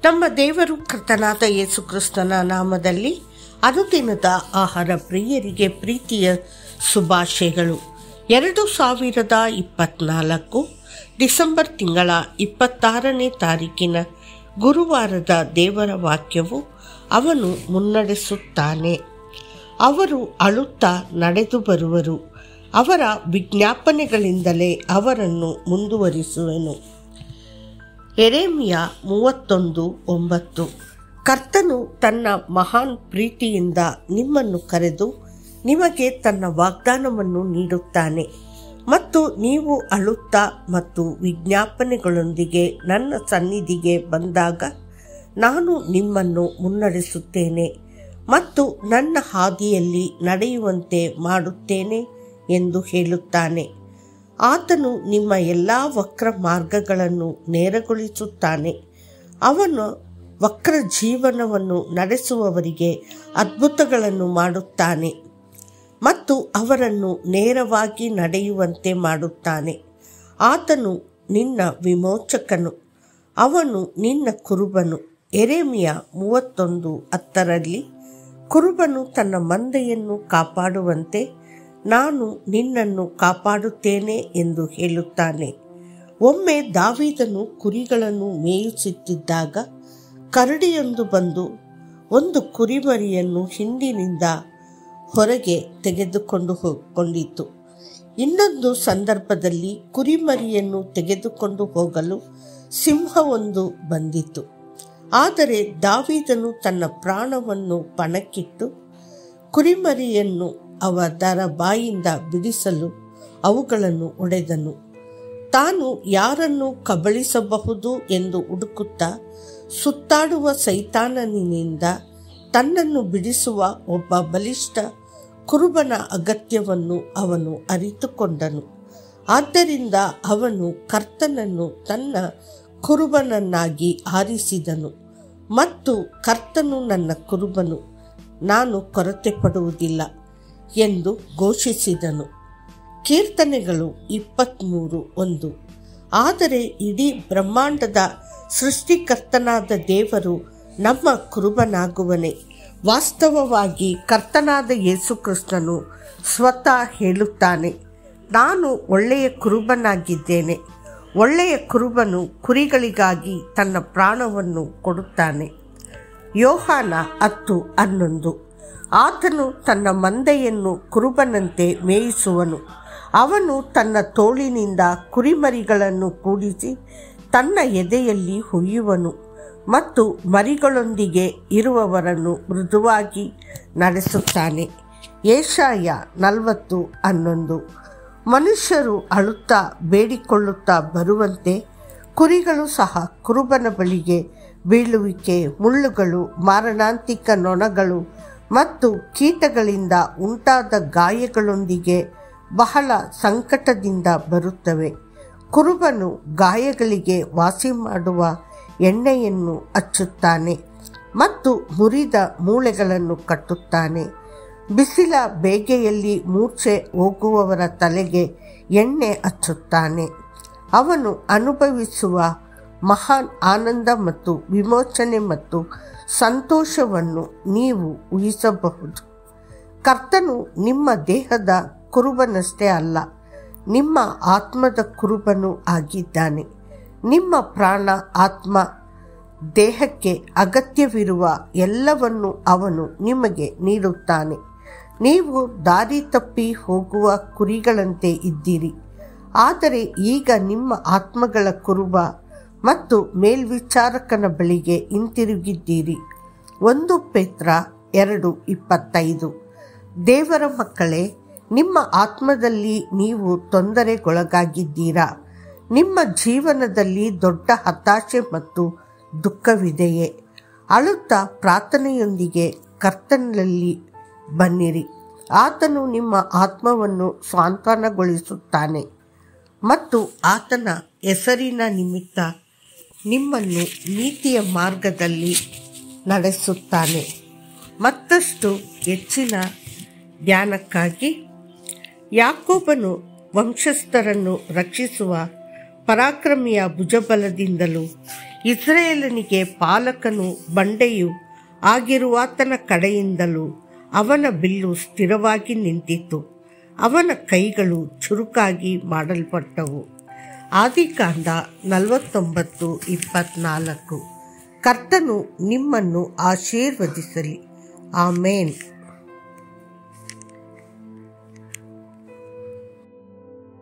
ನಮ್ಮ ದೇವರು ಕರ್ತನಾದ ಯೇಸು ಕ್ರಿಸ್ತನ ನಾಮದಲ್ಲಿ ಅನುದಿನದ ಆಹಾರ ಪ್ರಿಯರಿಗೆ ಪ್ರೀತಿಯ ಶುಭಾಶಯಗಳು. 2024 ಡಿಸೆಂಬರ್ ತಿಂಗಳ 26ನೇ ತಾರೀಕಿನ ಗುರುವಾರದ ದೇವರ ವಾಕ್ಯವು, ಅವನು ಮುನ್ನಡೆಸುತ್ತಾನೆ, ಅವರು ಅಳುತ್ತಾ ನಡೆದು ಬರುವರು, ಅವರ ವಿಜ್ಞಾಪನೆಗಳಿಂದಲೇ ಅವರನ್ನು ಮುಂದುವರಿಸುವೆನು. ಯೆರೆಮೀಯ 31:9. ಕರ್ತನು ತನ್ನ ಮಹಾನ್ ಪ್ರೀತಿಯಿಂದ ನಿಮ್ಮನ್ನು ಕರೆದು ನಿಮಗೆ ತನ್ನ ವಾಗ್ದಾನವನ್ನು ನೀಡುತ್ತಾನೆ ಮತ್ತು ನೀವು ಅಳುತ್ತಾ ಮತ್ತು ವಿಜ್ಞಾಪನೆಗಳೊಂದಿಗೆ ನನ್ನ ಸನ್ನಿಧಿಗೆ ಬಂದಾಗ ನಾನು ನಿಮ್ಮನ್ನು ಮುನ್ನಡೆಸುತ್ತೇನೆ ಮತ್ತು ನನ್ನ ಹಾದಿಯಲ್ಲಿ ನಡೆಯುವಂತೆ ಮಾಡುತ್ತೇನೆ ಎಂದು ಹೇಳುತ್ತಾನೆ. ಆತನು ನಿಮ್ಮ ಎಲ್ಲ ವಕ್ರ ಮಾರ್ಗಗಳನ್ನು ನೇರಗೊಳಿಸುತ್ತಾನೆ. ಅವನು ವಕ್ರ ಜೀವನವನ್ನು ನಡೆಸುವವರಿಗೆ ಅದ್ಭುತಗಳನ್ನು ಮಾಡುತ್ತಾನೆ ಮತ್ತು ಅವರನ್ನು ನೇರವಾಗಿ ನಡೆಯುವಂತೆ ಮಾಡುತ್ತಾನೆ. ಆತನು ನಿನ್ನ ವಿಮೋಚಕನು, ಅವನು ನಿನ್ನ ಕುರುಬನು. ಯೆರೆಮೀಯ 31:10. ಕುರುಬನು ತನ್ನ ಮಂದೆಯನ್ನು ಕಾಪಾಡುವಂತೆ ನಾನು ನಿನ್ನನ್ನು ಕಾಪಾಡುತ್ತೇನೆ ಎಂದು ಹೇಳುತ್ತಾನೆ. ಒಮ್ಮೆ ದಾವೀದನು ಕುರಿಗಳನ್ನು ಮೇಯಿಸುತ್ತಿದ್ದಾಗ ಕರಡಿಯೊಂದು ಬಂದು ಒಂದು ಕುರಿಮರಿಯನ್ನು ಹಿಂದಿನಿಂದ ಹೊರಗೆ ತೆಗೆದುಕೊಂಡಿತು. ಇನ್ನೊಂದು ಸಂದರ್ಭದಲ್ಲಿ ಕುರಿಮರಿಯನ್ನು ತೆಗೆದುಕೊಂಡು ಹೋಗಲು ಸಿಂಹವೊಂದು ಬಂದಿತು. ಆದರೆ ದಾವೀದನು ತನ್ನ ಪ್ರಾಣವನ್ನು ಪಣಕ್ಕಿಟ್ಟು ಕುರಿಮರಿಯನ್ನು ಅದರ ಬಾಯಿಂದ ಬಿಡಿಸಲು ಅವುಗಳನ್ನು ಹೊಡೆದನು. ತಾನು ಯಾರನ್ನು ಕಬಳಿಸಬಹುದು ಎಂದು ಹುಡುಕುತ್ತಾ ಸುತ್ತಾಡುವ ಸೈತಾನನಿಂದ ತನ್ನನ್ನು ಬಿಡಿಸುವ ಒಬ್ಬ ಬಲಿಷ್ಠ ಕುರುಬನ ಅಗತ್ಯವನ್ನು ಅವನು ಅರಿತುಕೊಂಡನು. ಆದ್ದರಿಂದ ಅವನು ಕರ್ತನನ್ನು ತನ್ನ ಕುರುಬನನ್ನಾಗಿ ಆರಿಸಿದನು ಮತ್ತು ಕರ್ತನು ನನ್ನ ಕುರುಬನು, ನಾನು ಕೊರತೆ ಪಡುವುದಿಲ್ಲ ಎಂದು ಘೋಷಿಸಿದನು. ಕೀರ್ತನೆಗಳು 23:1. ಆದರೆ ಇಡೀ ಬ್ರಹ್ಮಾಂಡದ ಸೃಷ್ಟಿಕರ್ತನಾದ ದೇವರು ನಮ್ಮ ಕುರುಬನಾಗುವನೇ. ವಾಸ್ತವವಾಗಿ ಕರ್ತನಾದ ಯೇಸು ಕ್ರಿಸ್ತನು ಸ್ವತಃ ಹೇಳುತ್ತಾನೆ, ನಾನು ಒಳ್ಳೆಯ ಕುರುಬನಾಗಿದ್ದೇನೆ. ಒಳ್ಳೆಯ ಕುರುಬನು ಕುರಿಗಳಿಗಾಗಿ ತನ್ನ ಪ್ರಾಣವನ್ನು ಕೊಡುತ್ತಾನೆ. ಯೋಹಾನ 10:11. ಆತನು ತನ್ನ ಮಂದೆಯನ್ನು ಕುರುಬನಂತೆ ಮೇಯಿಸುವನು. ಅವನು ತನ್ನ ತೋಳಿನಿಂದ ಕುರಿಮರಿಗಳನ್ನು ಕೂಡಿಸಿ ತನ್ನ ಎದೆಯಲ್ಲಿ ಹೊಯ್ಯುವನು ಮತ್ತು ಮರಿಗಳೊಂದಿಗೆ ಇರುವವರನ್ನು ಮೃದುವಾಗಿ ನಡೆಸುತ್ತಾನೆ. ಯೆಶಾಯ 40:11. ಮನುಷ್ಯರು ಅಳುತ್ತಾ ಬೇಡಿಕೊಳ್ಳುತ್ತಾ ಬರುವಂತೆ ಕುರಿಗಳು ಸಹ ಕುರುಬನ ಬಳಿಗೆ ಬೀಳುವಿಕೆ, ಮುಳ್ಳುಗಳು, ಮಾರಣಾಂತಿಕ ನೊಣಗಳು ಮತ್ತು ಕೀಟಗಳಿಂದ ಉಂಟಾದ ಗಾಯಗಳೊಂದಿಗೆ ಬಹಳ ಸಂಕಟದಿಂದ ಬರುತ್ತವೆ. ಕುರುಬನು ಗಾಯಗಳಿಗೆ ವಾಸಿ ಮಾಡುವ ಎಣ್ಣೆಯನ್ನು ಹಚ್ಚುತ್ತಾನೆ ಮತ್ತು ಮುರಿದ ಮೂಳೆಗಳನ್ನು ಕಟ್ಟುತ್ತಾನೆ. ಬಿಸಿಲ ಬೇಗೆಯಲ್ಲಿ ಮೂರ್ಛೆ ಹೋಗುವವರ ತಲೆಗೆ ಎಣ್ಣೆ ಹಚ್ಚುತ್ತಾನೆ. ಅವನು ಅನುಭವಿಸುವ ಮಹಾನ್ ಆನಂದ ಮತ್ತು ವಿಮೋಚನೆ ಮತ್ತು ಸಂತೋಷವನ್ನು ನೀವು ಊಹಿಸಬಹುದು. ಕರ್ತನು ನಿಮ್ಮ ದೇಹದ ಕುರುಬನಷ್ಟೇ ಅಲ್ಲ, ನಿಮ್ಮ ಆತ್ಮದ ಕುರುಬನೂ ಆಗಿದ್ದಾನೆ. ನಿಮ್ಮ ಪ್ರಾಣ, ಆತ್ಮ, ದೇಹಕ್ಕೆ ಅಗತ್ಯವಿರುವ ಎಲ್ಲವನ್ನು ಅವನು ನಿಮಗೆ ನೀಡುತ್ತಾನೆ. ನೀವು ದಾರಿ ತಪ್ಪಿ ಹೋಗುವ ಕುರಿಗಳಂತೆ ಇದ್ದೀರಿ, ಆದರೆ ಈಗ ನಿಮ್ಮ ಆತ್ಮಗಳ ಕುರುಬ ಮತ್ತು ಮೇಲ್ವಿಚಾರಕನ ಬಳಿಗೆ ಹಿಂತಿರುಗಿದ್ದೀರಿ. 1 ಪೇತ್ರ 2:25. ದೇವರ ಮಕ್ಕಳೇ, ನಿಮ್ಮ ಆತ್ಮದಲ್ಲಿ ನೀವು ತೊಂದರೆಗೊಳಗಾಗಿದ್ದೀರಾ? ನಿಮ್ಮ ಜೀವನದಲ್ಲಿ ದೊಡ್ಡ ಹತಾಶೆ ಮತ್ತು ದುಃಖವಿದೆಯೇ? ಅಳುತ್ತಾ ಪ್ರಾರ್ಥನೆಯೊಂದಿಗೆ ಕರ್ತನಲ್ಲಿ ಬನ್ನಿರಿ. ಆತನು ನಿಮ್ಮ ಆತ್ಮವನ್ನು ಸಾಂತ್ವನಗೊಳಿಸುತ್ತಾನೆ ಮತ್ತು ಆತನ ಹೆಸರಿನ ನಿಮಿತ್ತ ನಿಮ್ಮನ್ನು ನೀತಿಯ ಮಾರ್ಗದಲ್ಲಿ ನಡೆಸುತ್ತಾನೆ. ಮತ್ತಷ್ಟು ಹೆಚ್ಚಿನ ಧ್ಯಾನಕ್ಕಾಗಿ ಯಾಕೋಬನು ವಂಶಸ್ಥರನ್ನು ರಕ್ಷಿಸುವ ಪರಾಕ್ರಮಿಯ ಭುಜಬಲದಿಂದಲೂ ಇಸ್ರಾಯೇಲನಿಗೆ ಪಾಲಕನು ಬಂಡೆಯು ಆಗಿರುವಾತನ ಕಡೆಯಿಂದಲೂ ಅವನ ಬಿಲ್ಲು ಸ್ಥಿರವಾಗಿ ನಿಂತಿತು, ಅವನ ಕೈಗಳು ಚುರುಕಾಗಿ ಮಾಡಲ್ಪಟ್ಟವು. ಆದಿಕಾಂಡ 49:24. ಕರ್ತನು ನಿಮ್ಮನ್ನು ಆಶೀರ್ವದಿಸಲಿ. ಆಮೇನ್.